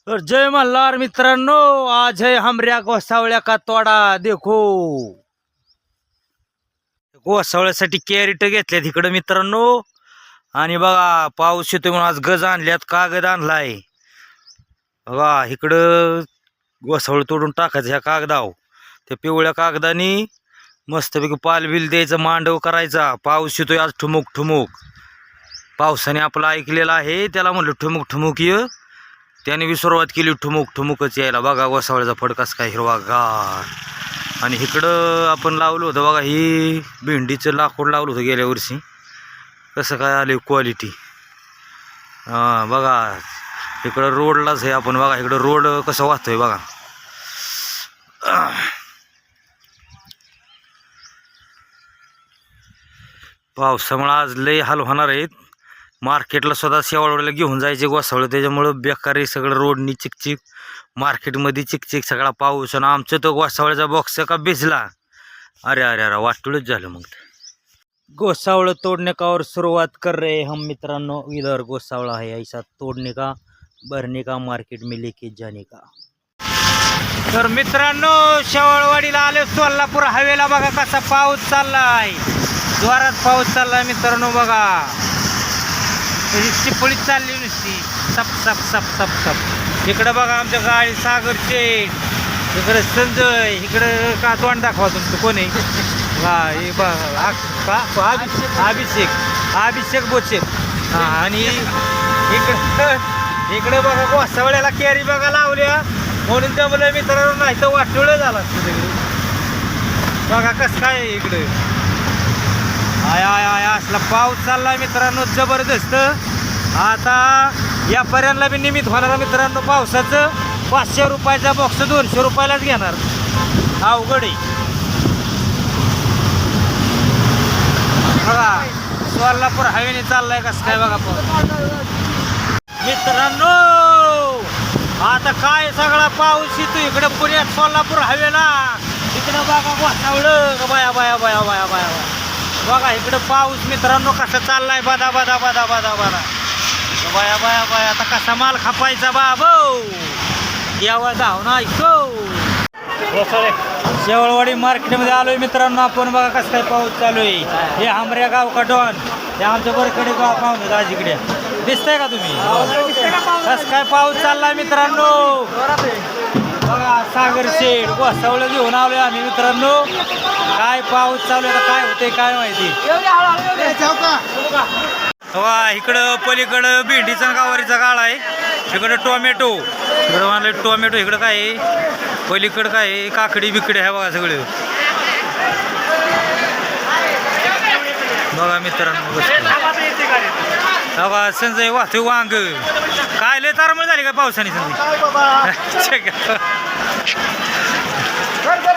तर जय मल्हार मित्रांनो, आज है हमऱ्या गोसावळ्या का तोडा देखो. गोसावळ्यासाठी कॅरेट घेतल्यात इकडं मित्रांनो. आणि बघा पाऊस येतो म्हणून आज गज आणल्यात, कागद आणलाय बघा. इकडं गोसावळ तोडून टाकायचं ह्या कागदाव. त्या पिवळ्या कागदानी मस्तपैकी पालबिल द्यायचं, मांडव करायचा. पाऊस येतोय आज ठुमुक ठुमुक. पावसाने आपलं ऐकलेलं आहे, त्याला म्हणलं ठुमुक ठुमुक ये. त्याने बी सुरुवात केली ठुमुक ठुमुकच यायला. बघा गोसावळ्याचा फडकास काय हिरवागार. आणि इकडं आपण लावलं होतं बघा, ही भेंडीचं लाकूड लावलं होतं गेल्या वर्षी. कसं काय आले क्वालिटी. हां बघा इकडं रोडलाच आहे आपण. बघा इकडं रोड कसं वाहतोय बघा. पावसामुळे आज लय हाल होणार आहेत. मार्केटला सुद्धा शेवाळवाडीला घेऊन जायचे गोसावळे, त्याच्यामुळं बेकार आहे सगळं. रोडनी चिकचिक, मार्केटमध्ये चिकचिक, सगळा पाऊस. आणि आमचं तो गोसावळ्याचा बॉक्स का भिजला. अरे अरे अरे वाटूळच झालं. मग गोसावळ तोड़ने का और शुरुआत कर रहे हम मित्रांनो. इधर गोसावळा है, ऐसा तोड़ने का, भरने का, मार्केट में लेके जाने का. तर मित्रांनो शेवाळवाडीला आले, सोलापूर हवेला. बघा कसा पाऊस चाललाय, जोरात पाऊस चाललाय मित्रांनो. बघा चिपळीत चालली नुसती, सप सप सप सप सप. इकडं बघा आमच्या गाडी सागर शेठ, इकडे संजय, इकडं का तोंड दाखवा तुमचं कोणी. हा हे बघा अभिषेक बोचे. हा आणि इकडे बघा गोसावळ्याला कॅरी बघा लावल्या, म्हणून त्या मला मित्रांनो नाही तर वाटोळं झाला असतं तिकडे. बघा कसं काय इकडे. आय आय आय असला पाऊस चाललाय मित्रांनो जबरदस्त. आता या पर्यंतला बी निमित्त होणार मित्रांनो पावसाचं. 500 रुपयाचा बॉक्स 200 रुपयालाच घेणार. अवघड आहे बघा. सोलापूर हवेने चाललाय कसं काय बघा मित्रांनो. आता काय सगळा पाऊस येतो इकडं पुण्यात सोलापूर हवेला. इकडं बघा गोसावळं, बाया बाया बाया बाया बाया. बघा इकडं पाऊस मित्रांनो कसा चाललाय, बदा बदा बदा बदा बदा. बाया बाया बाया. आता कसा माल खापायचा बाबो, यावा धाव ना ऐको. शेवळवाडी मार्केटमध्ये आलोय मित्रांनो आपण. बघा कसं काय पाऊस चालू आहे. हे हमऱ्या गाव का डॉन, हे आमच्या बरकडे गाव पाहून दाजीकडे दिसतंय का तुम्ही. कसं काय पाऊस चाललाय मित्रांनो. बघा सागर शेठ गोसावळं घेऊन आलोय आम्ही मित्रांनो. काय पाऊस चालू आहे, काय होते काय माहिती. वा इकडं पलीकडं भेंडीचा गावारीचा गाळा आहे. इकडं टोमॅटो, इकडं मला टोमॅटो. इकडं काय आहे पलीकडं, काय आहे काकडी बिकडी आहे बघा सगळं. बघा मित्रांनो बघा संजय वाहतोय वांग. काय लय तारमळ झाली का पावसाने संजय.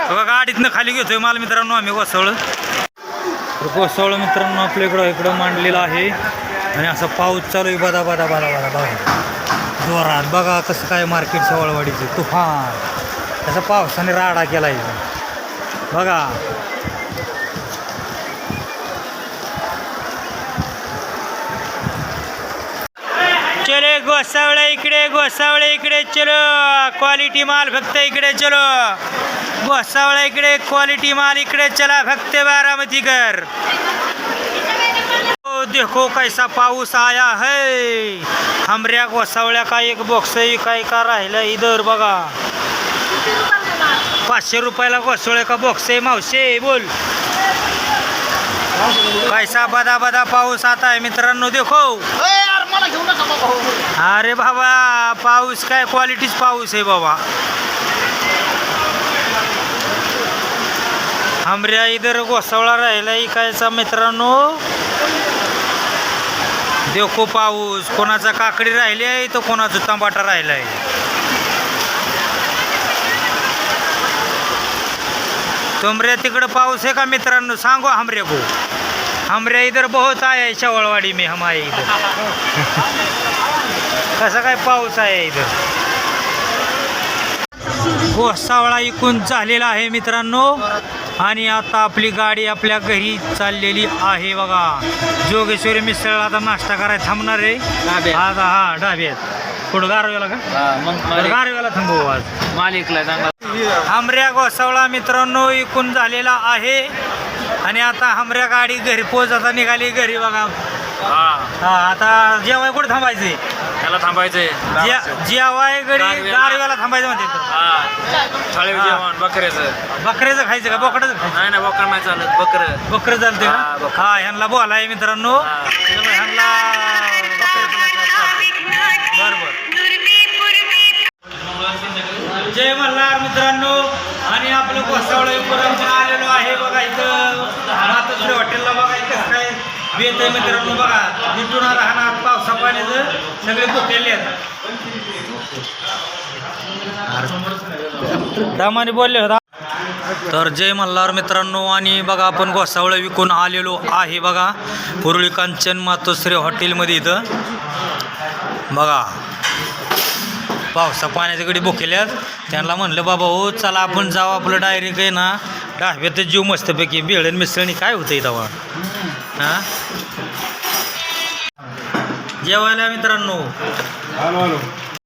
बघा गाडीतनं खाली घेतोय माल मित्रांनो आम्ही गोसावळ. गोसावळ मित्रांनो आपल्या इकडं मांडलेलं आहे. आणि असा पाऊस चालू आहे बदा बदा बदा बदा बघा जोरात. बघा कसं काय मार्केट शेवाळवाडीचं तुफान. त्याचा पावसाने राडा केलाय बघा. चलो गोसावळा इकडे, गोसावळा इकडे चलो. क्वालिटी माल फक्त इकडे चलो. गोसावळा इकडे, क्वालिटी माल इकडे चला फक्त. बारामती कर. देखो कैसा पाऊस आया है. हमऱ्या गोसावळ्या का एक बॉक्स काय का राहिलं इधर बघा. 500 रुपयाला गोसावळ्या का बॉक्स आहे मावशे. बोल कैसा बदा बदा पाऊस आता आहे मित्रांनो. देखो अरे बाबा पाऊस काय क्वालिटीच पाऊस आहे बाबा. हमऱ्या इधर गोसावळा राहिला इकायचा मित्रांनो. देखो पाऊस. कोणाचा काकडी राहिली आहे तर कोणाचा टमाटा राहिला आहे. तुमरे तिकडं पाऊस आहे का मित्रांनो सांगो हमरे को. हमरे इधर बहुत आहे शेवाळवाडी में हमारे इधर. कसा काय पाऊस आहे इधर. गोसावळा इकून झालेला आहे मित्रांनो. आणि आता आपली गाडी आपल्या घरी चाललेली आहे बघा. जोगेश्वरी मिसळ आता नाश्ता करायला थांबणार आहे आता. हा ढाब्यात कुठं गारव्याला का मग गारव्याला थांबू आज मालिकला चांगला हमऱ्या गोसावळा मित्रांनो इकून झालेला आहे आणि आता हमऱ्या गाडी घरी पोहोचता निघाली घरी बघा. हा आता जेवाय कुठे थांबायचंय त्याला थांबायचंय जेवाय घरी गारव्याला थांबायचं म्हणते. थाळी जेवण बकऱ्याचं बकऱ्याचं खायचं का बोकडाचं खायचं? नाही ना बकर नाही चालत बकर बकरं चालते का? हा ह्यांना बोलाय मित्रांनो त्यामुळे ह्यांना बरोबर. जय मल्हार मित्रांनो. आणि आपलं गोसावळा इकडून आलेलो आहे बघा इथं मातोश्री हॉटेलला बघा इथं काय बेत आहे मित्रांनो बघा. तिथून राहणार पावसा पाण्याचं सगळे भुकेले आहेत. दामाने बोलले होता. तर जय मल्हार मित्रांनो. आणि बघा आपण गोसावळा विकून आलेलो आहे बघा पुरळी कांचन मातोश्री हॉटेलमध्ये. इथं बघा पावसा पाण्याच्याकडे भुकेल्यात. त्यांना म्हणलं बाबा हो चला आपण जाऊ आपलं डायरेक्ट आहे ना डाव्यातच जीव मस्तपैकी भेळण मिसळणी काय होतं इथं हां जेवायला मित्रांनो.